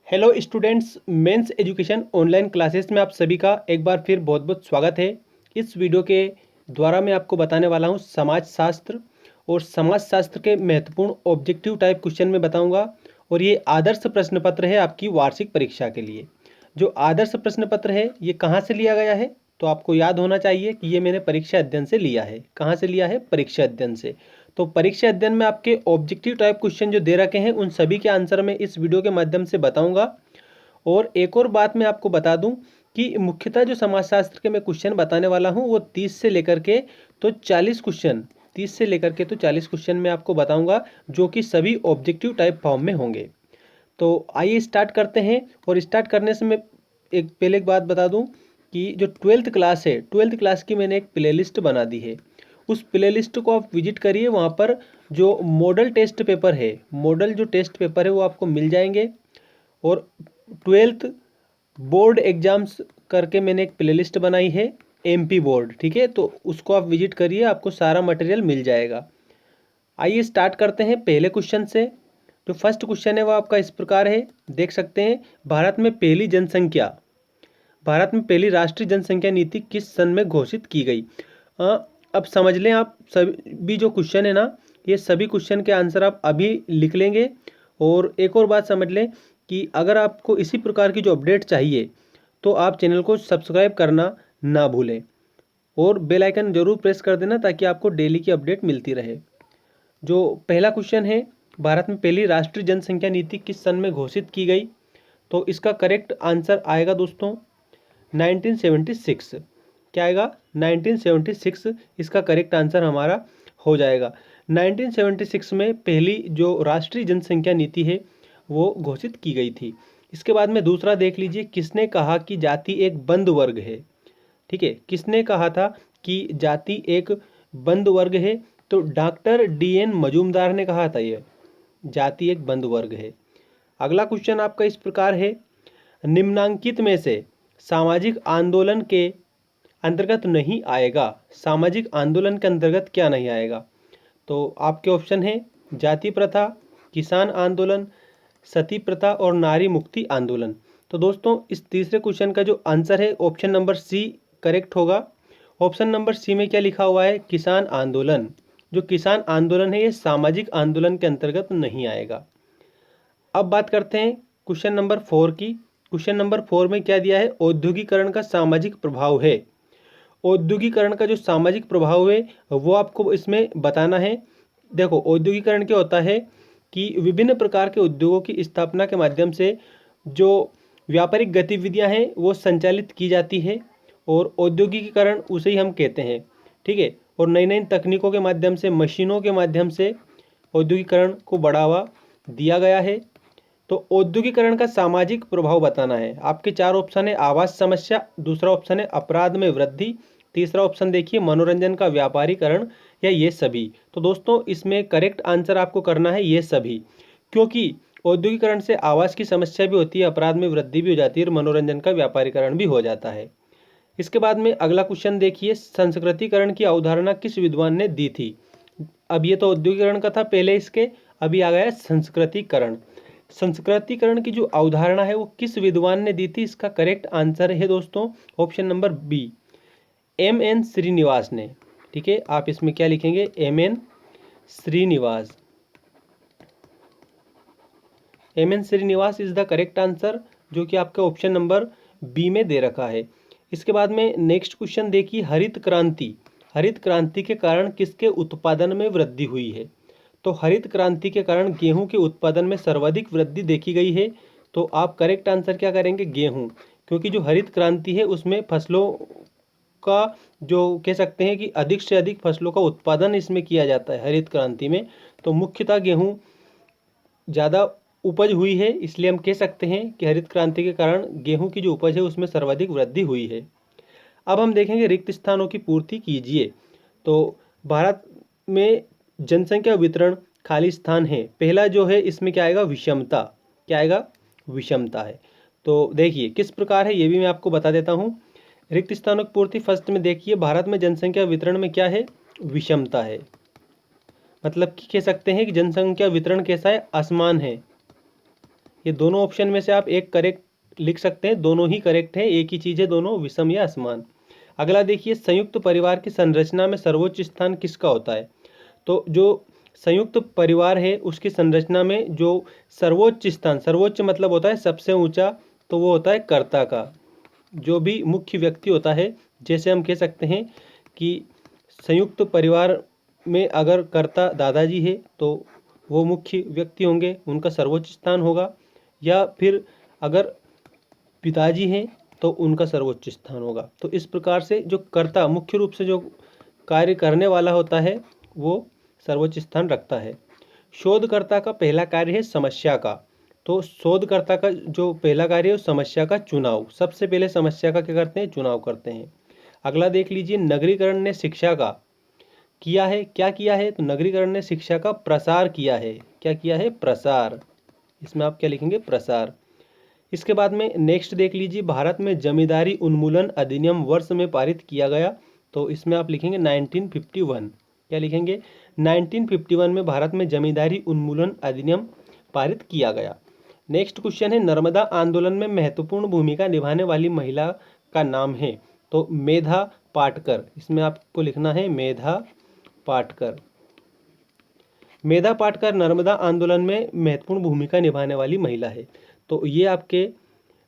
Hello students, men's education online classes में आप सभी का एक बार फिर बहुत बहुत स्वागत है। इस वीडियो के द्वारा मैं आपको बताने वाला हूं समाजशास्त्र और समाजशास्त्र के महत्वपूर्ण ऑब्जेक्टिव टाइप क्वेश्चन में बताऊंगा। और ये आदर्श प्रश्न पत्र है आपकी वार्षिक परीक्षा के लिए। जो आदर्श प्रश्न पत्र है ये कहाँ से लिया गया है, तो आपको याद होना चाहिए कि ये मैंने परीक्षा अध्ययन से लिया है। कहाँ से लिया है? परीक्षा अध्ययन से। तो परीक्षा अध्ययन में आपके ऑब्जेक्टिव टाइप क्वेश्चन जो दे रखे हैं उन सभी के आंसर मैं इस वीडियो के माध्यम से बताऊंगा। और एक और बात मैं आपको बता दूं कि मुख्यतः जो समाजशास्त्र के मैं क्वेश्चन बताने वाला हूं वो 30 से लेकर के तो 40 क्वेश्चन 30 से लेकर के तो 40 क्वेश्चन मैं आपको बताऊंगा, जो कि सभी ऑब्जेक्टिव टाइप फॉर्म में होंगे। तो आइए स्टार्ट करते हैं। और स्टार्ट करने से मैं पहले एक बात बता दूं कि जो 12th क्लास है, 12th क्लास की मैंने एक प्लेलिस्ट बना दी है। उस प्लेलिस्ट को आप विजिट करिए। वहाँ पर जो मॉडल टेस्ट पेपर है, मॉडल जो टेस्ट पेपर है वो आपको मिल जाएंगे। और 12th बोर्ड एग्जाम्स करके मैंने एक प्लेलिस्ट बनाई है, एमपी बोर्ड, ठीक है। तो उसको आप विजिट करिए, आपको सारा मटेरियल मिल जाएगा। आइए स्टार्ट करते हैं पहले क्वेश्चन से। जो फर्स्ट क्वेश्चन है वो आपका इस प्रकार है, देख सकते हैं। भारत में पहली राष्ट्रीय जनसंख्या नीति किस सन में घोषित की गई? अब समझ लें, आप सभी जो क्वेश्चन है ना, ये सभी क्वेश्चन के आंसर आप अभी लिख लेंगे। और एक और बात समझ लें कि अगर आपको इसी प्रकार की जो अपडेट चाहिए तो आप चैनल को सब्सक्राइब करना ना भूलें और बेल आइकन जरूर प्रेस कर देना ताकि आपको डेली की अपडेट मिलती रहे। जो पहला क्वेश्चन है, भारत में पहली राष्ट्रीय जनसंख्या नीति किस सन में घोषित की गई? तो इसका करेक्ट आंसर आएगा दोस्तों 1976। क्या आएगा? 1976 इसका करेक्ट आंसर हमारा हो जाएगा। 1976 में पहली जो राष्ट्रीय जनसंख्या नीति है वो घोषित की गई थी। इसके बाद में दूसरा देख लीजिए, किसने कहा कि जाति एक बंद वर्ग है? ठीक है, किसने कहा था कि जाति एक बंद वर्ग है? तो डॉक्टर डी.एन. मजूमदार ने कहा था ये जाति एक बंद वर्ग है। अगला क्वेश्चन आपका इस प्रकार है, निम्नांकित में से सामाजिक आंदोलन के अंतर्गत नहीं आएगा। सामाजिक आंदोलन के अंतर्गत क्या नहीं आएगा? तो आपके ऑप्शन है जाति प्रथा, किसान आंदोलन, सती प्रथा और नारी मुक्ति आंदोलन। तो दोस्तों इस तीसरे क्वेश्चन का जो आंसर है ऑप्शन नंबर सी करेक्ट होगा। ऑप्शन नंबर सी में क्या लिखा हुआ है? किसान आंदोलन। जो किसान आंदोलन है ये सामाजिक आंदोलन के अंतर्गत नहीं आएगा। अब बात करते हैं क्वेश्चन नंबर 4 की। क्वेश्चन नंबर 4 में क्या दिया है? औद्योगिकरण का सामाजिक प्रभाव है। औद्योगिकरण का जो सामाजिक प्रभाव है वो आपको इसमें बताना है। देखो, औद्योगिकरण क्या होता है कि विभिन्न प्रकार के उद्योगों की स्थापना के माध्यम से जो व्यापारिक गतिविधियां हैं वो संचालित की जाती है और औद्योगिकीकरण उसे ही हम कहते हैं, ठीक है। और नई नई तकनीकों के माध्यम से, मशीनों के माध्यम से औद्योगिकरण को बढ़ावा दिया गया है। तो औद्योगिकरण का सामाजिक प्रभाव बताना है। आपके चार ऑप्शन है, आवास समस्या, दूसरा ऑप्शन है अपराध में वृद्धि, तीसरा ऑप्शन देखिए मनोरंजन का व्यापारीकरण, या ये सभी। तो दोस्तों इसमें करेक्ट आंसर आपको करना है ये सभी, क्योंकि औद्योगिकरण से आवास की समस्या भी होती है, अपराध में वृद्धि भी हो जाती है और मनोरंजन का व्यापारीकरण भी हो जाता है। इसके बाद में अगला क्वेश्चन देखिए, संस्कृतिकरण की अवधारणा किस विद्वान ने दी थी? अब ये तो औद्योगिकरण का था पहले, इसके अभी आ गया है संस्कृतिकरण। संस्कृतिकरण की जो अवधारणा है वो किस विद्वान ने दी थी? इसका करेक्ट आंसर है दोस्तों option number B, M N. Srinivas ने। ठीक है, आप इसमें क्या लिखेंगे? M N. Srinivas. M N. Srinivas is the correct answer, जो कि आपका ऑप्शन नंबर बी में दे रखा है। इसके बाद में नेक्स्ट क्वेश्चन देखिए, हरित क्रांति। हरित क्रांति के कारण किसके उत्पादन में वृद्धि हुई है? तो हरित क्रांति के कारण गेहूं के उत्पादन में सर्वाधिक वृद्धि देखी गई है। तो आप करेक्ट आंसर क्या करेंगे? गेहूं, क्योंकि जो हरित क्रांति है उसमें फसलों का जो कह सकते हैं कि अधिक से अधिक फसलों का उत्पादन इसमें किया जाता है हरित क्रांति में। तो मुख्यतः गेहूं ज़्यादा उपज हुई है, इसलिए हम कह सकते हैं कि हरित क्रांति के कारण गेहूं की जो उपज है उसमें सर्वाधिक वृद्धि हुई है। अब हम देखेंगे रिक्त स्थानों की पूर्ति कीजिए। तो भारत में जनसंख्या वितरण खाली स्थान है, पहला जो है इसमें क्या आएगा? विषमता। क्या आएगा? विषमता है। तो देखिए किस प्रकार है ये भी मैं आपको बता देता हूँ। रिक्त स्थानों की पूर्ति फर्स्ट में देखिए, भारत में जनसंख्या वितरण में क्या है? विषमता है। मतलब कि कह सकते हैं कि जनसंख्या वितरण कैसा है? असमान है, ये दोनों ऑप्शन में से आप एक करेक्ट लिख सकते हैं, दोनों ही करेक्ट है, एक ही चीज़ है दोनों, विषम या असमान। अगला देखिए, संयुक्त परिवार की संरचना में सर्वोच्च स्थान किसका होता है? तो जो संयुक्त परिवार है उसकी संरचना में जो सर्वोच्च स्थान, सर्वोच्च मतलब होता है सबसे ऊंचा, तो वो होता है कर्ता का। जो भी मुख्य व्यक्ति होता है, जैसे हम कह सकते हैं कि संयुक्त परिवार में अगर कर्ता दादाजी है तो वो मुख्य व्यक्ति होंगे, उनका सर्वोच्च स्थान होगा, या फिर अगर पिताजी हैं तो उनका सर्वोच्च स्थान होगा। तो इस प्रकार से जो कर्ता मुख्य रूप से जो कार्य करने वाला होता है वो सर्वोच्च स्थान रखता है। शोधकर्ता का पहला कार्य है समस्या का, तो शोधकर्ता का जो पहला कार्य है वो समस्या का चुनाव, सबसे पहले समस्या का क्या करते हैं? चुनाव करते हैं। अगला देख लीजिए, नगरीकरण ने शिक्षा का किया है, क्या किया है? तो नगरीकरण ने शिक्षा का प्रसार किया है। क्या किया है? प्रसार। इसमें आप क्या लिखेंगे? प्रसार। इसके बाद में नेक्स्ट देख लीजिए, भारत में जमींदारी उन्मूलन अधिनियम वर्ष में पारित किया गया, तो इसमें आप लिखेंगे 1951। क्या लिखेंगे? 1951 में भारत में जमींदारी उन्मूलन अधिनियम पारित किया गया। नेक्स्ट क्वेश्चन है, नर्मदा आंदोलन में महत्वपूर्ण भूमिका निभाने वाली महिला का नाम है, तो मेधा पाटकर। इसमें आपको लिखना है मेधा पाटकर। मेधा पाटकर नर्मदा आंदोलन में महत्वपूर्ण भूमिका निभाने वाली महिला है। तो ये आपके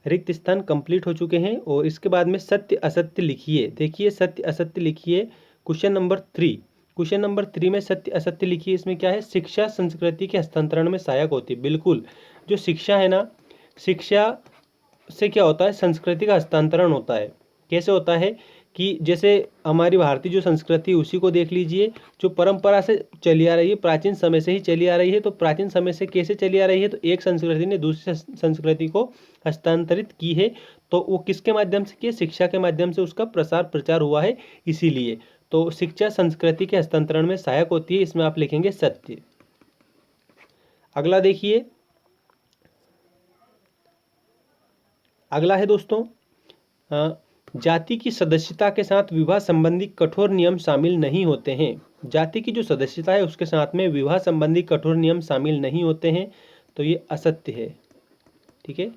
रिक्त स्थान कंप्लीट हो चुके हैं। और इसके बाद में सत्य असत्य लिखिए। देखिए सत्य असत्य लिखिए, क्वेश्चन नंबर 3। क्वेश्चन नंबर 3 में सत्य असत्य लिखिए। इसमें क्या है? शिक्षा संस्कृति के हस्तांतरण में सहायक होती है। बिल्कुल, जो शिक्षा है ना, शिक्षा से क्या होता है? संस्कृति का हस्तांतरण होता है। कैसे होता है कि जैसे हमारी भारतीय जो संस्कृति उसी को देख लीजिए, जो परंपरा से चली आ रही है, प्राचीन समय से ही चली आ रही है। तो प्राचीन समय से कैसे चली आ रही है? तो एक संस्कृति ने दूसरी संस्कृति को हस्तांतरित की है, तो वो किसके माध्यम से की है? शिक्षा के माध्यम से उसका प्रसार प्रचार हुआ है। इसीलिए तो शिक्षा संस्कृति के हस्तांतरण में सहायक होती है। इसमें आप लिखेंगे सत्य। अगला देखिए, अगला है दोस्तों, जाति की सदस्यता के साथ विवाह संबंधी कठोर नियम शामिल नहीं होते हैं। जाति की जो सदस्यता है उसके साथ में विवाह संबंधी कठोर नियम शामिल नहीं होते हैं, तो ये असत्य है। ठीक है।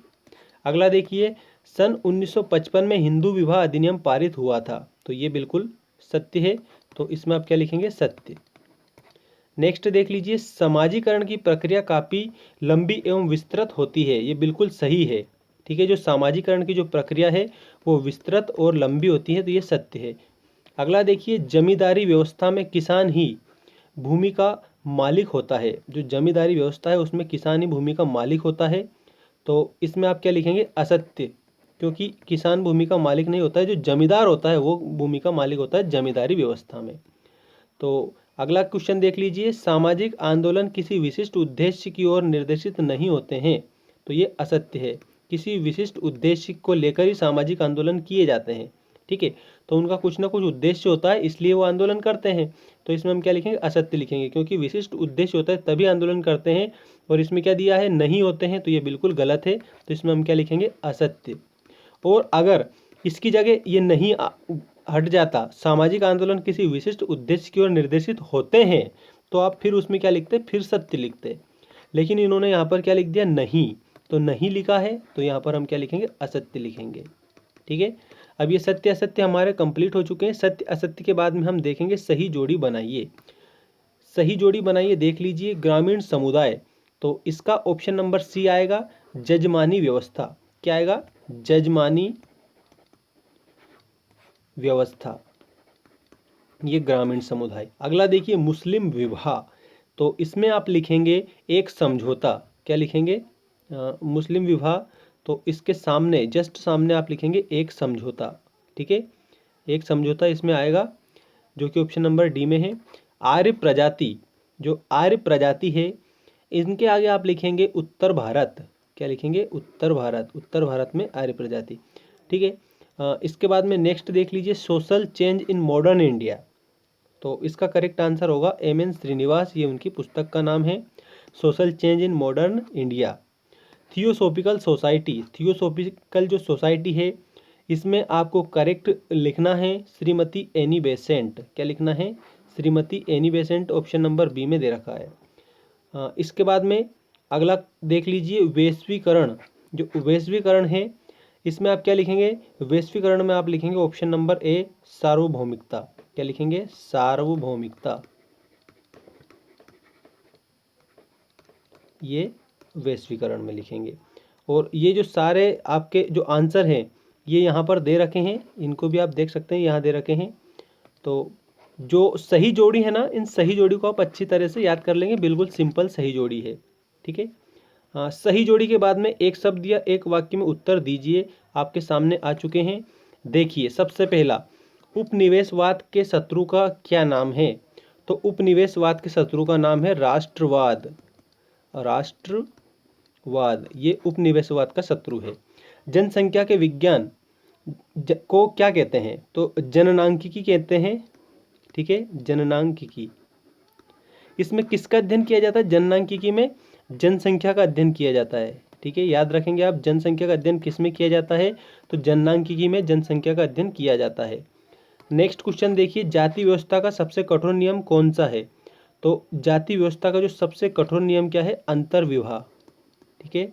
अगला देखिए, सन 1955 में हिंदू विवाह अधिनियम पारित हुआ था, तो ये बिल्कुल सत्य है। तो इसमें आप क्या लिखेंगे? सत्य। नेक्स्ट देख लीजिए, समाजीकरण की प्रक्रिया काफ़ी लंबी एवं विस्तृत होती है, ये बिल्कुल सही है। ठीक है, जो सामाजिकरण की जो प्रक्रिया है वो विस्तृत और लंबी होती है, तो ये सत्य है। अगला देखिए, जमींदारी व्यवस्था में किसान ही भूमि का मालिक होता है। जो जमींदारी व्यवस्था है उसमें किसान ही भूमि का मालिक होता है, तो इसमें आप क्या लिखेंगे? असत्य, क्योंकि किसान भूमि का मालिक नहीं होता है, जो जमींदार होता है वो भूमि का मालिक होता है जमींदारी व्यवस्था में। तो अगला क्वेश्चन देख लीजिए, सामाजिक आंदोलन किसी विशिष्ट उद्देश्य की ओर निर्देशित नहीं होते हैं, तो ये असत्य है। किसी विशिष्ट उद्देश्य को लेकर ही सामाजिक आंदोलन किए जाते हैं। ठीक है, तो उनका कुछ ना कुछ उद्देश्य होता है, इसलिए वो आंदोलन करते हैं। तो इसमें हम क्या लिखेंगे? असत्य लिखेंगे, क्योंकि विशिष्ट उद्देश्य होता है तभी आंदोलन करते हैं। और इसमें क्या दिया है? नहीं होते हैं, तो ये बिल्कुल गलत है। तो इसमें हम क्या लिखेंगे? असत्य। और अगर इसकी जगह ये नहीं हट जाता, सामाजिक आंदोलन किसी विशिष्ट उद्देश्य की ओर निर्देशित होते हैं, तो आप फिर उसमें क्या लिखते? फिर सत्य लिखते। लेकिन इन्होंने यहाँ पर क्या लिख दिया? नहीं, तो नहीं लिखा है, तो यहाँ पर हम क्या लिखेंगे? असत्य लिखेंगे। ठीक है, अब ये सत्य असत्य हमारे कंप्लीट हो चुके हैं। सत्य असत्य के बाद में हम देखेंगे सही जोड़ी बनाइए। सही जोड़ी बनाइए, देख लीजिए, ग्रामीण समुदाय, तो इसका ऑप्शन नंबर सी आएगा, जजमानी व्यवस्था। क्या आएगा? जजमानी व्यवस्था, ये ग्रामीण समुदाय। अगला देखिए, मुस्लिम विवाह, तो इसमें आप लिखेंगे एक समझौता। क्या लिखेंगे? मुस्लिम विवाह, तो इसके सामने जस्ट सामने आप लिखेंगे एक समझौता। ठीक है, एक समझौता इसमें आएगा, जो कि ऑप्शन नंबर डी में है। आर्य प्रजाति, जो आर्य प्रजाति है, इनके आगे आप लिखेंगे उत्तर भारत। क्या लिखेंगे? उत्तर भारत। उत्तर भारत में आर्य प्रजाति। ठीक है, इसके बाद में नेक्स्ट देख लीजिए, social change in modern India, तो इसका करेक्ट आंसर होगा एम.एन. श्रीनिवास, ये उनकी पुस्तक का नाम है, social change in modern India. Theosophical society, theosophical जो सोसाइटी है इसमें आपको करेक्ट लिखना है श्रीमती एनी बेसेंट। क्या लिखना है? Shrimati Annie Besant, option number B में दे रखा है। इसके बाद में अगला देख लीजिए वैश्वीकरण। जो वैश्वीकरण है इसमें आप क्या लिखेंगे, वैश्वीकरण में आप लिखेंगे ऑप्शन नंबर ए सार्वभौमिकता। क्या लिखेंगे, सार्वभौमिकता, ये वैश्वीकरण में लिखेंगे। और ये जो सारे आपके जो आंसर हैं ये यहाँ पर दे रखे हैं, इनको भी आप देख सकते हैं, यहाँ दे रखे हैं। तो जो सही जोड़ी है ना, इन सही जोड़ी को आप अच्छी तरह से याद कर लेंगे, बिल्कुल सिंपल सही जोड़ी है, ठीक है। हाँ, सही जोड़ी के बाद में एक शब्द या एक वाक्य में उत्तर दीजिए, आपके सामने आ चुके हैं। देखिए सबसे पहला, उपनिवेशवाद के शत्रु का क्या नाम है? तो उपनिवेशवाद के शत्रु का नाम है राष्ट्रवाद। राष्ट्रवाद ये उपनिवेशवाद का शत्रु है। जनसंख्या के विज्ञान को क्या कहते हैं? तो जननांकिकी कहते हैं, ठीक है, जननांकिकी। इसमें किसका अध्ययन किया जाता है? जननांकिकी में जनसंख्या का अध्ययन किया जाता है, ठीक है, याद रखेंगे आप। जनसंख्या का अध्ययन किस में किया जाता है? तो जननांकिकी में जनसंख्या का अध्ययन किया जाता है। नेक्स्ट क्वेश्चन देखिए, जाति व्यवस्था का सबसे कठोर नियम कौन सा है? तो जाति व्यवस्था का जो सबसे कठोर नियम क्या है? अंतर्विवाह, ठीक है,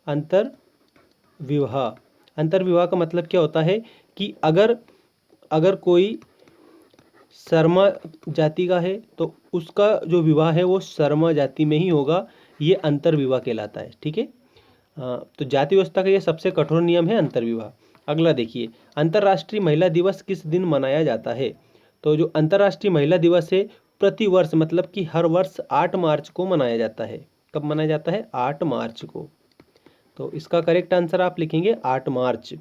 अंतर्विवाह। अंतर्विवाह का मतलब क्या होता है कि अगर कोई शर्मा जाति का है तो उसका जो विवाह है वो शर्मा जाति में ही होगा, ये अंतर्विवाह कहलाता है, ठीक है। तो जाति व्यवस्था का ये सबसे कठोर नियम है, अंतर्विवाह। अगला देखिए, अंतर्राष्ट्रीय महिला दिवस किस दिन मनाया जाता है? तो जो अंतर्राष्ट्रीय महिला दिवस है प्रतिवर्ष, मतलब कि हर वर्ष 8 मार्च को मनाया जाता है। कब मनाया जाता है? 8 मार्च को। तो इसका करेक्ट आंसर आप लिखेंगे 8 मार्च।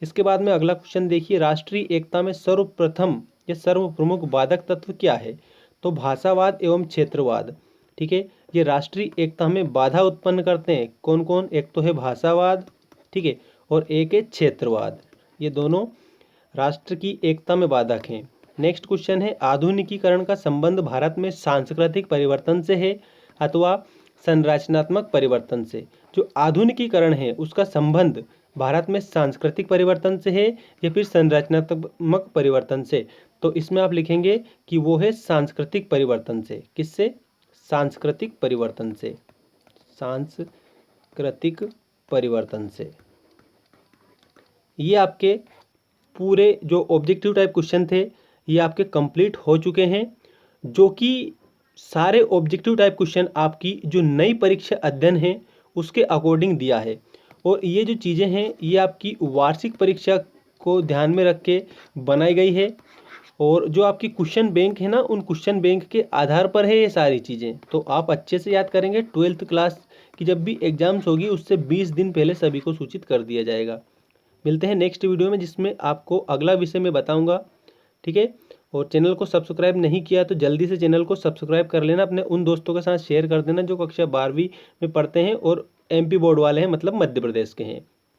इसके बाद में अगला क्वेश्चन देखिए, राष्ट्रीय एकता में सर्वप्रथम या सर्व प्रमुख बाधक तत्व क्या है? तो भाषावाद एवं क्षेत्रवाद, ठीक है। ये राष्ट्रीय एकता में बाधा उत्पन्न करते हैं, कौन कौन? एक तो है भाषावाद, ठीक है, और एक है क्षेत्रवाद। ये दोनों राष्ट्र की एकता में बाधक हैं। नेक्स्ट क्वेश्चन है, आधुनिकीकरण का संबंध भारत में सांस्कृतिक परिवर्तन से है अथवा संरचनात्मक परिवर्तन से? जो आधुनिकीकरण है उसका संबंध भारत में सांस्कृतिक परिवर्तन से है या फिर संरचनात्मक परिवर्तन से? तो इसमें आप लिखेंगे कि वो है सांस्कृतिक परिवर्तन से। किससे? सांस्कृतिक परिवर्तन से, सांस्कृतिक परिवर्तन से। ये आपके पूरे जो ऑब्जेक्टिव टाइप क्वेश्चन थे ये आपके कंप्लीट हो चुके हैं, जो कि सारे ऑब्जेक्टिव टाइप क्वेश्चन आपकी जो नई परीक्षा अध्ययन है उसके अकॉर्डिंग दिया है। और ये जो चीज़ें हैं ये आपकी वार्षिक परीक्षा को ध्यान में रख के बनाई गई है, और जो आपकी क्वेश्चन बैंक है ना, उन क्वेश्चन बैंक के आधार पर है ये सारी चीज़ें। तो आप अच्छे से याद करेंगे। 12th क्लास की जब भी एग्जाम्स होगी उससे 20 दिन पहले सभी को सूचित कर दिया जाएगा। मिलते हैं नेक्स्ट वीडियो में जिसमें आपको अगला विषय मैं बताऊंगा, ठीक है। और चैनल को सब्सक्राइब नहीं किया तो जल्दी से चैनल को सब्सक्राइब कर लेना, अपने उन दोस्तों के साथ शेयर कर देना जो कक्षा 12वीं में पढ़ते हैं और MP बोर्ड वाले हैं, मतलब मध्य प्रदेश के हैं।